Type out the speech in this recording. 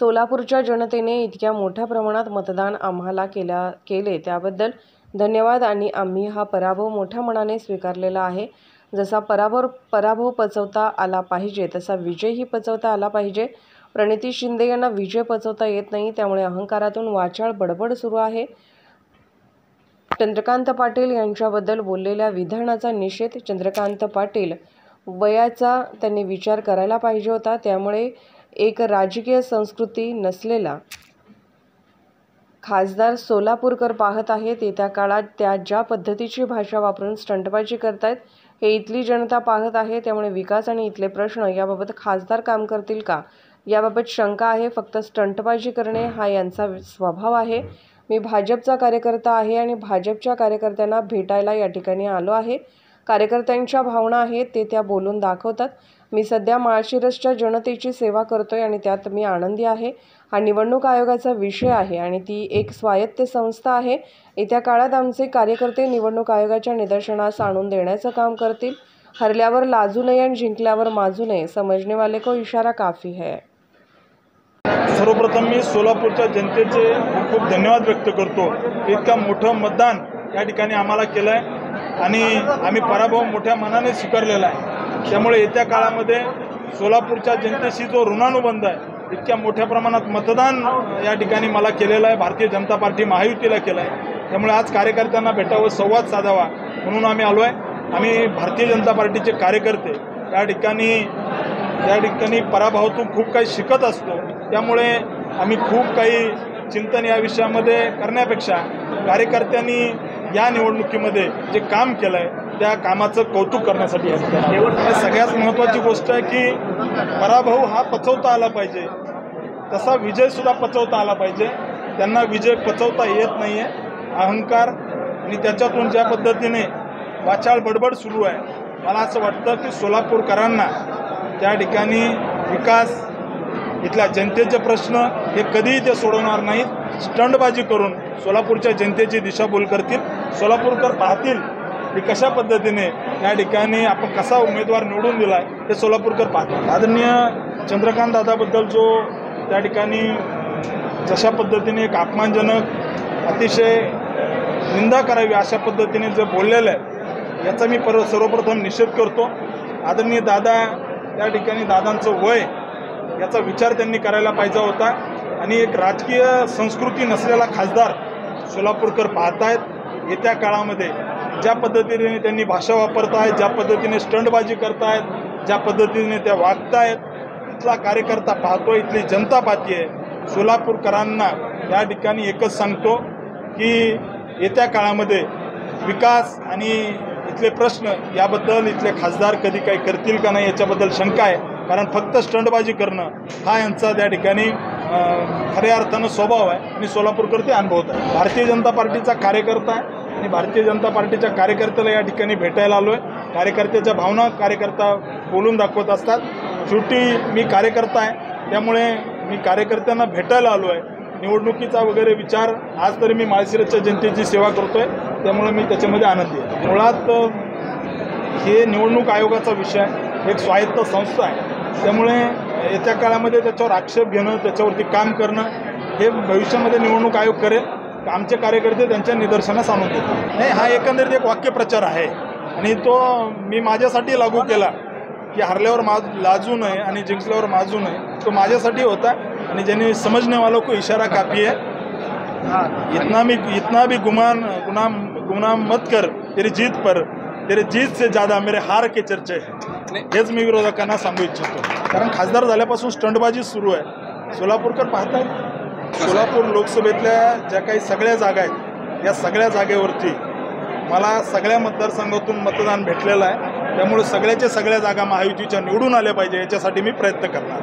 सोलापूरच्या जनतेने इतक्या मोठ्या प्रमाणात मतदान आम्हाला केले त्याबद्दल धन्यवाद आणि आम्ही हा पराभव मोठ्या मनाने स्वीकारलेला आहे। जसा पराभव पचवता आला पाहिजे तसा विजयही पचवता आला पाहिजे। प्रणिती शिंदे यांना विजय पचवता येत नाही, त्यामुळे अहंकारातून वाचाळ बडबड सुरू आहे। चंद्रकांत पाटील यांच्याबद्दल बोललेल्या विधानाचा निषेध। चंद्रकांत पाटील वयाचा त्यांनी विचार करायला पाहिजे होता, त्यामुळे एक राजकीय संस्कृती नसलेला खासदार सोलापूरकर पाहत आहेत। येत्या काळात त्या ज्या पद्धतीची भाषा वापरून स्टंटबाजी करतायत हे इथली जनता पाहत आहे, त्यामुळे विकास आणि इथले प्रश्न याबाबत खासदार काम करतील का याबाबत शंका आहे। फक्त स्टंटबाजी करणे हा यांचा स्वभाव आहे। मी भाजपचा कार्यकर्ता आहे आणि भाजपच्या कार्यकर्त्यांना भेटायला या ठिकाणी आलो आहे। कार्यकर्त्यांच्या भावना आहेत ते त्या बोलून दाखवतात। मी सध्या माळशिरसच्या जनतेची सेवा करतोय आणि त्यात मी आनंदी आहे। हा निवडणूक आयोगाचा विषय आहे आणि ती एक स्वायत्त संस्था आहे। येत्या काळात आमचे कार्यकर्ते निवडणूक आयोगाच्या निदर्शनास आणून देण्याचं काम करतील। हरल्यावर लाजू नये आणि जिंकल्यावर माजू नये, समजने वाले को इशारा काफी है। सर्वप्रथम मी सोलापूरच्या जनतेचे खूप धन्यवाद व्यक्त करतो। इतका मोठं मतदान या ठिकाणी आम्हाला केलं आहे आणि आम्ही पराभव मोठ्या मनाने स्वीकारलेला आहे। त्यामुळे येत्या काळामध्ये सोलापूरच्या जनतेशी जो ऋणानुबंध आहे, इतक्या मोठ्या प्रमाणात मतदान या ठिकाणी मला केलेलं आहे, भारतीय जनता पार्टी महायुतीला केलं आहे। त्यामुळे आज कार्यकर्त्यांना भेटावं, संवाद साधावा म्हणून आम्ही आलो आहे। आम्ही भारतीय जनता पार्टीचे कार्यकर्ते या ठिकाणी पराभवातून खूप काही शिकत असतो। त्यामुळे आम्ही खूप काही चिंतन या विषयामध्ये करण्यापेक्षा कार्यकर्त्यांनी या निवडणुकीमध्ये जे काम केलं आहे त्या कामाचं कौतुक करण्यासाठी सगळ्यात महत्त्वाची गोष्ट आहे की पराभव हा पचवता आला पाहिजे, तसा विजयसुद्धा पचवता आला पाहिजे। त्यांना विजय पचवता येत नाही आहे। अहंकार आणि त्याच्यातून ज्या पद्धतीने वाचाळ बडबड सुरू आहे, मला असं वाटतं की सोलापूरकरांना त्या ठिकाणी विकास, इथल्या जनतेचे प्रश्न हे कधीही ते सोडवणार नाहीत। स्टंटबाजी करून सोलापूरच्या जनतेची दिशाभूल करतील। सोलापूरकर पाहतील की कशा पद्धतीने या ठिकाणी आपण कसा उमेदवार निवडून दिला आहे हे सोलापूरकर पाहतील। आदरणीय चंद्रकांत दादाबद्दल जो त्या ठिकाणी जशा पद्धतीने एक अपमानजनक, अतिशय निंदा करावी अशा पद्धतीने जे बोललेलं आहे याचा मी सर्वप्रथम निषेध करतो। आदरणीय दादा त्या ठिकाणी दादांचं वय याचा विचार त्यांनी करायला पाहिजे होता आणि एक राजकीय संस्कृती नसलेला खासदार सोलापूरकर पाहत आहेत। येत्या काळामध्ये ज्या पद्धतीने त्यांनी भाषा वापरत आहेत, ज्या पद्धतीने स्टंटबाजी करतायत, ज्या पद्धतीने त्या वागतायत, इथला कार्यकर्ता पाहतो, इथली जनता पाहते आहे। सोलापूरकरांना या ठिकाणी एकच सांगतो की येत्या काळामध्ये विकास आणि इथले प्रश्न याबद्दल इथले खासदार कधी काही करतील का नाही याच्याबद्दल शंका आहे, कारण फक्त स्टंटबाजी करणं हा यांचा त्या ठिकाणी खऱ्या अर्थानं स्वभाव आहे आणि सोलापूरकर ते अनुभवत आहे। भारतीय जनता पार्टीचा कार्यकर्ता आहे आणि भारतीय जनता पार्टीच्या कार्यकर्त्याला या ठिकाणी भेटायला आलो आहे। कार्यकर्त्याच्या भावना कार्यकर्ता बोलून दाखवत असतात। शेवटी मी कार्यकर्ता आहे, त्यामुळे मी कार्यकर्त्यांना भेटायला आलो आहे। निवडणुकीचा वगैरे विचार, आज तरी मी माळशिरसच्या जनतेची सेवा करतो आहे, त्यामुळे मी त्याच्यामध्ये आनंदी आहे। मुळात हे निवडणूक आयोगाचा विषय आहे, एक स्वायत्त संस्था आहे, त्यामुळे येत्या काळामध्ये त्याच्यावर आक्षेप घेणं, त्याच्यावरती काम करणं हे भविष्यामध्ये निवडणूक आयोग करेल। आमचे कार्यकर्ते त्यांच्या निदर्शनास आणून देतात। नाही, हा एकंदरीत एक वाक्यप्रचार आहे आणि तो मी माझ्यासाठी लागू केला की हरल्यावर लाजू नये आणि जिंकल्यावर माजू नये, तो माझ्यासाठी होता आणि ज्यांनी समजने वालों को इशारा काफ़ी है। इतना भी गुमान मत कर, तेरी जीत से ज़्यादा मेरे हार के चर्चे हैं, हेच मी विरोधकांना सांगू इच्छितो। कारण खासदार झाल्यापासून स्टंटबाजी सुरू आहे। सोलापूरकर पाहतात, सोलापूर लोकसभेतल्या ज्या काही सगळ्या जागा आहेत या सगळ्या जागेवरती मला सगळ्या मतदारसंघातून मतदान भेटलेलं आहे, त्यामुळे सगळ्या जागा महायुतीच्या निवडून आल्या पाहिजे याच्यासाठी मी प्रयत्न करणार।